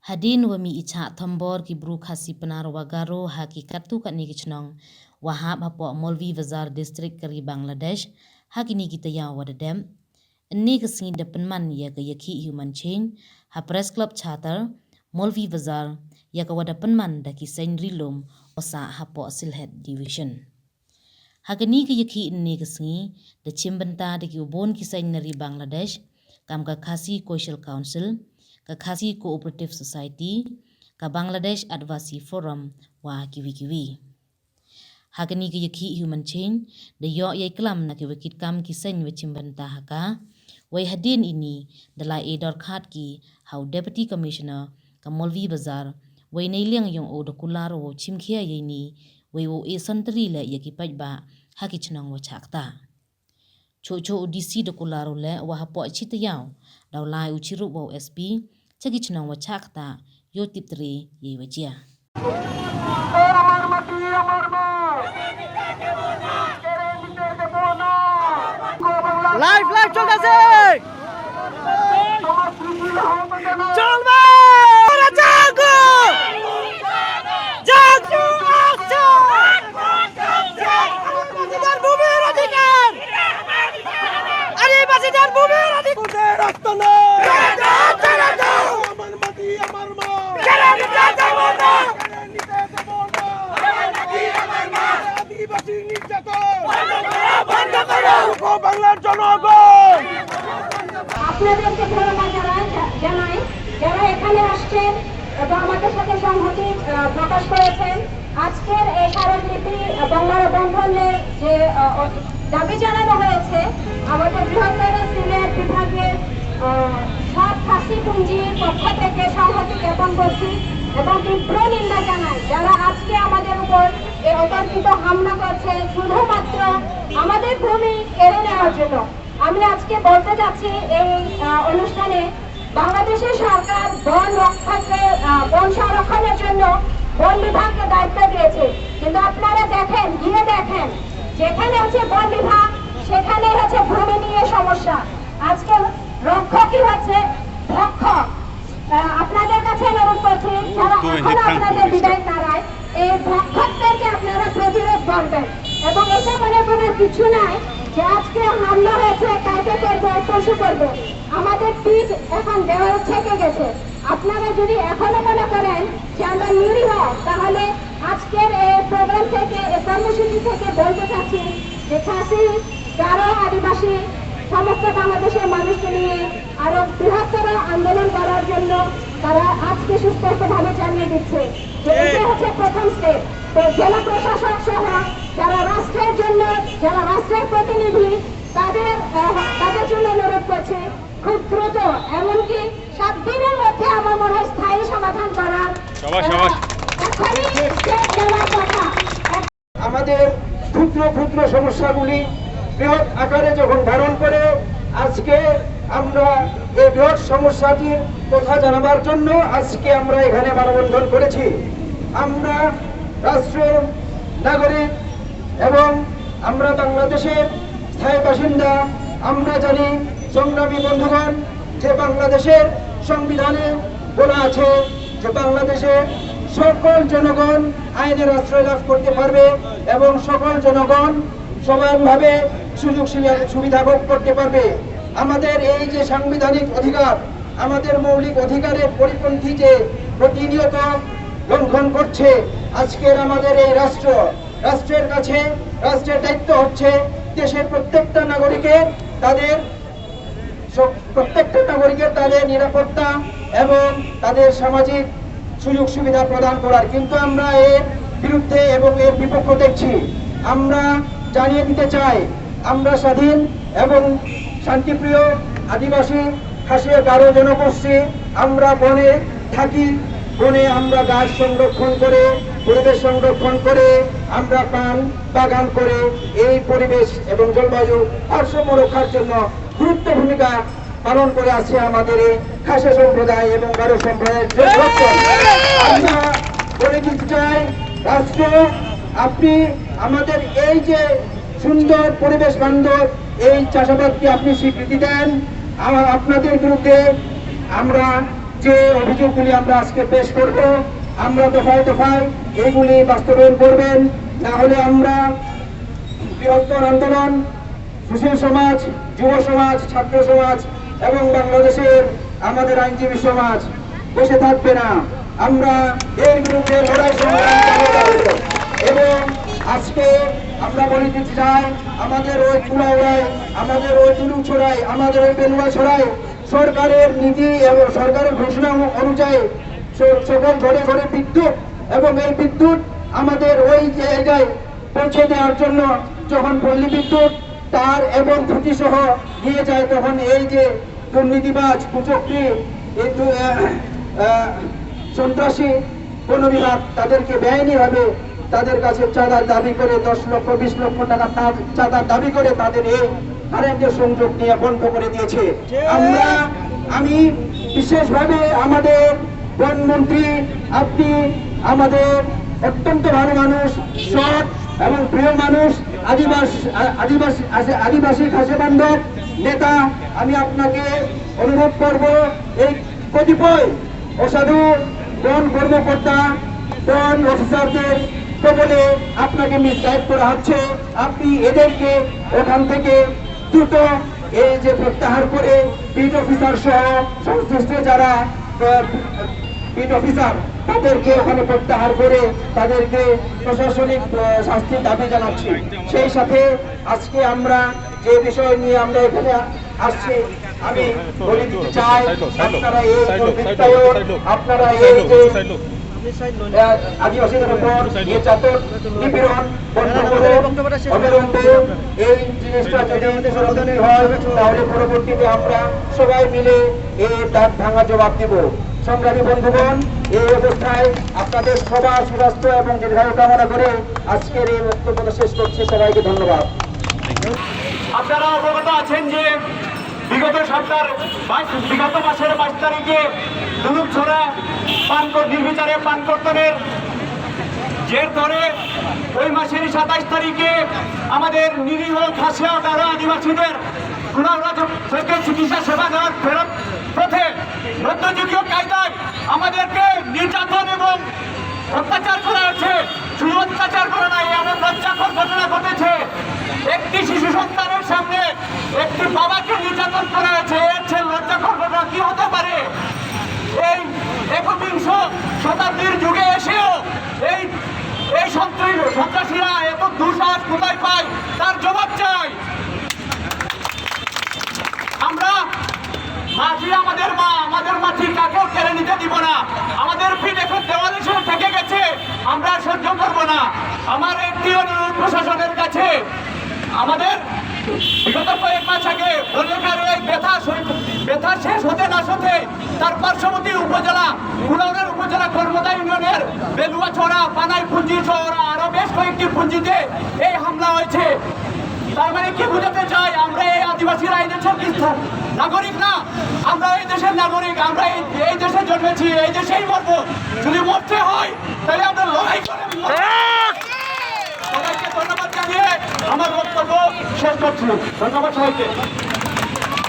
Hadin wami icha thambor ki bru khasi penar wagaro haki kartu katni kichnong wahab hapo Molvi Bazar district kari Bangladesh hakini kita ya wadadem ini kesingi depenman ya ke yaki human change ha press club charter Molvi Bazar ya ke wadapenman daki Saint Rilum osa hapo Silhet division hakini ke yaki ini kesingi de chimbenta daki ubon ki Saint nari Bangladesh kam ka khasi social council ka Khasi Cooperative Society, ka Bangladesh Advocacy Forum, wa kiwi-kiwi. Hakani ke yaki human change, de yo yai klam na ke wikit kam ki sen wichimbanta haka, wai hadin ini dalai edor khat ki hau Deputy Commissioner ka Molvi Bazar, wai nailiang yung o dokularo chimkhia yai ni, wai o e santri le yaki pajba haki chnang wa chakta. Cho DC dokularo le wa hapo chita yaw, daw lai uchiru wa SP, Cagi chenang wa chakta yo tip 3 ye wajia. Live চলতেছে চলবে ওরা জাগো জাগো আদিবাসীদের ভূমির অধিকার আদিবাসীদের ভূমির অধিকার রক্ত নয় বাংলার জনগণ আপনাদেরকে ধন্যবাদ জানাই যারা এখানে আসছেন এবং আমাদের সাথে সংহতি প্রকাশ করেছেন। আজকের এই স্মারকলিপি বাংলার বন্ধনের যে দাবি জানানো হয়েছে আমাদের বৃহত্তর সিলেট বিভাগের সব খাসি পুঞ্জির পক্ষ থেকে সংহতি জ্ঞাপন করছি এবং তীব্র নিন্দা জানাই যারা আজকে আমাদের উপর এই অতর্কিত হামলা করছে শুধুমাত্র আমাদের ভূমি কেড়ে নেওয়ার জন্য। আমি আজকে বলতে যাচ্ছি এই অনুষ্ঠানে বাংলাদেশের সরকার বন রক্ষাকে বন সংরক্ষণের জন্য বন বিভাগকে দায়িত্ব দিয়েছে, কিন্তু আপনারা দেখেন গিয়ে দেখেন যেখানে হচ্ছে বন বিভাগ সেখানে হচ্ছে ভূমি নিয়ে সমস্যা। আজকে রক্ষকই হচ্ছে ভক্ষক। আপনাদের কাছে অনুরোধ করছি যারা এখন আপনাদের বিদায় তারায় এই ভক্ষকদেরকে আপনারা প্রতিরোধ করবেন এবং এটা মনে করার কিছু নাই যে আজকে হামলা হয়েছে কালকে করবো পরশু করবো। আমাদের পিঠ এখন দেওয়াল থেকে গেছে। আপনারা যদি এখনো মনে করেন যে আমরা নিরীহ তাহলে আজকের এই প্রোগ্রাম থেকে এই কর্মসূচি থেকে বলতে চাচ্ছি যে খাসি গারো আদিবাসী সমস্ত বাংলাদেশের মানুষকে নিয়ে আরো বৃহত্তর আন্দোলন করার জন্য তারা আজকে সুস্পষ্টভাবে জানিয়ে দিচ্ছে যে এটা হচ্ছে প্রথম স্টেপ। তো জেলা প্রশাসক সহ যারা রাষ্ট্রের জন্য যারা রাষ্ট্রের প্রতিনিধি তাদের জন্য অনুরোধ করছে খুব দ্রুত এমনকি 7 দিনের মধ্যে আমার মনে হয় স্থায়ী সমাধান করার আমাদের ক্ষুদ্র ক্ষুদ্র সমস্যাগুলি বৃহৎ আকারে যখন ধারণ করে আজকে আমরা এই বৃহৎ সমস্যাটির কথা জানাবার জন্য আজকে আমরা এখানে মানববন্ধন করেছি। আমরা রাষ্ট্রের নাগরিক এবং আমরা বাংলাদেশের স্থায়ী বাসিন্দা। আমরা জানি সংগ্রামী বন্ধুগণ যে বাংলাদেশের সংবিধানে বলা আছে যে বাংলাদেশের সকল জনগণ আইনের আশ্রয় লাভ করতে পারবে এবং সকল জনগণ সমানভাবে সুযোগ সুবিধা ভোগ করতে পারবে। আমাদের এই যে সাংবিধানিক অধিকার আমাদের মৌলিক অধিকারের পরিপন্থী যে প্রতিনিয়ত লঙ্ঘন করছে আজকের আমাদের এই রাষ্ট্রের কাছে রাষ্ট্রের দায়িত্ব হচ্ছে দেশের প্রত্যেকটা নাগরিকের তাদের নিরাপত্তা এবং তাদের সামাজিক সুযোগ সুবিধা প্রদান করার। কিন্তু আমরা এর বিরুদ্ধে এবং এর বিপক্ষ দেখছি। আমরা জানিয়ে দিতে চাই আমরা স্বাধীন এবং শান্তিপ্রিয় আদিবাসী খাসি গারো জনগোষ্ঠী। আমরা বনে থাকি, বনে আমরা গাছ সংরক্ষণ করে পরিবেশ সংরক্ষণ করে আমরা পান বাগান করে এই পরিবেশ এবং জলবায়ু ভারসাম্য রক্ষার জন্য গুরুত্ব ভূমিকা পালন করে আছে আমাদের এই খাসি সম্প্রদায় এবং গারো সম্প্রদায়ের জন্য। আমরা বলে দিতে চাই রাষ্ট্র আপনি আমাদের এই যে সুন্দর পরিবেশ বান্ধব এই চাষাবাদকে আপনি স্বীকৃতি দেন। আপনাদের বিরুদ্ধে আমরা যে অভিযোগগুলি আমরা আজকে পেশ করব, আমরা দফায় দফায় এইগুলি বাস্তবায়ন করবেন, না হলে আমরা বৃহত্তর আন্দোলন, সুশীল সমাজ, যুব সমাজ, ছাত্র সমাজ এবং বাংলাদেশের আমাদের আইনজীবী সমাজ বসে থাকবে না। আমরা এর বিরুদ্ধে লড়াই সংগ্রাম চালিয়ে যাব। এবং আজকে আমরা বলে দিতে চাই, আমাদের ওই চুলাউড়ায়, আমাদের ওই চুলুছড়ায়, আমাদের ওই বেলুয়াছড়ায় সরকারের নীতি এবং সরকারের ঘোষণা অনুযায়ী সকল ঘরে ঘরে বিদ্যুৎ, এবং এই বিদ্যুৎ আমাদের ওই জায়গায় পৌঁছে দেওয়ার জন্য যখন পল্লী বিদ্যুৎ তার এবং খুঁটি সহ নিয়ে যায়, তখন এই যে দুর্নীতিবাজ, কুচক্রী, এই সন্ত্রাসী কোন বিভাগ তাদেরকে বেআইনিভাবে তাদের কাছে চাঁদার দাবি করে 10 লক্ষ 20 লক্ষ টাকা চাঁদার দাবি করে তাদের এই কারেন্টের সংযোগ নিয়ে বন্ধ করে দিয়েছে। আমি বিশেষভাবে আমাদের বনমন্ত্রী, আপনি আমাদের অত্যন্ত ভালো মানুষ, সৎ এবং প্রিয় মানুষ, আদিবাসী খাসি বান্ধব নেতা, আমি আপনাকে অনুরোধ করব, এই কতিপয় অসাধু বন কর্মকর্তা, বন অফিসারদের বলে আপনাকে মিসগাইড করা হচ্ছে, আপনি এদেরকে ওখান থেকে দ্রুত এই যে প্রত্যাহার করে বিট অফিসার সহ সংশ্লিষ্ট যারা বিট অফিসার তাদেরকে ওখানে প্রত্যাহার করে তাদেরকে প্রশাসনিক শাস্তির দাবি জানাচ্ছি। সেই সাথে আজকে আমরা যে বিষয় নিয়ে আমরা এখানে আসছি, আমি বলে দিতে চাই, আপনারা এই দুর্বৃত্তায়ন, আপনারা এই যে আদিবাসীদের উপর নির্যাতন, নিপীড়ন বন্ধ করে অবিলম্বে এই জিনিসটা যদি সমাধান হয়, তাহলে পরবর্তীতে আমরা সবাই মিলে এই দাঁত ভাঙা জবাব দিব। সংগ্রামী বন্ধুগণ, এই অবস্থায় আপনাদের সবার সুস্বাস্থ্য এবং দীর্ঘায়ু কামনা করে আজকের এই বক্তব্য শেষ করছি। সবাইকে ধন্যবাদ। আপনারা অবগত আছেন যে বিগত মাসের 22 তারিখে দুলুকছড়া নির্বিচারে পানকর্তনের জের ধরে ওই মাসের 27 তারিখে আমাদের নিরীহ খাসিয়া গারো আদিবাসীদের থেকে চিকিৎসা সেবা দেওয়ার ফেরত পথে মধ্যযুগীয় কায়দায় আমাদেরকে নির্যাতন এবং অত্যাচার করা হয়েছে। শুধু অত্যাচার করা নাই, এমন লজ্জাকর ঘটনা ঘটেছে, একটি শিশু সন্তানের সামনে একটি বাবাকে নির্যাতন করা হয়েছে। এর চেয়ে লজ্জাকর ঘটনা কি হতে পারে? এই 21শ শতাব্দীর যুগে এসেও এই সন্ত্রাসীরা এত দুঃসাহস কোথায় পায়, তার জবাব চাই। আমরা মাঝি, আমাদের মা, আমাদের মাঝি কাকেও কেড়ে নিতে দিব না। আমাদের পিঠ এখন দেওয়ালে থেকে গেছে, আমরা সহ্য করব না। আমার একটি অনুরোধ প্রশাসনের কাছে, আমাদের বিগত কয়েক মাস আগে বন্যার এই ব্যথা শেষ হতে না হতে তার পার্শ্ববর্তী উপজেলা কুলাউড়ার উপজেলা কর্মদা ইউনিয়নের বেলুয়াছড়া, পানাই পুঞ্জি সহ আরো বেশ কয়েকটি পুঞ্জিতে এই হামলা হয়েছে। তার মানে কি বোঝাতে চাই? আমরা এই আদিবাসীরা এই দেশের নাগরিক না, আমরা এই দেশের নাগরিক, আমরা এই দেশে জন্মেছি, এই দেশেই মরবো। যদি মরতে হয় তাহলে আমরা লড়াই করে সবাইকে ধন্যবাদ জানিয়ে আমার বক্তব্য শেষ করছি। ধন্যবাদ সবাইকে।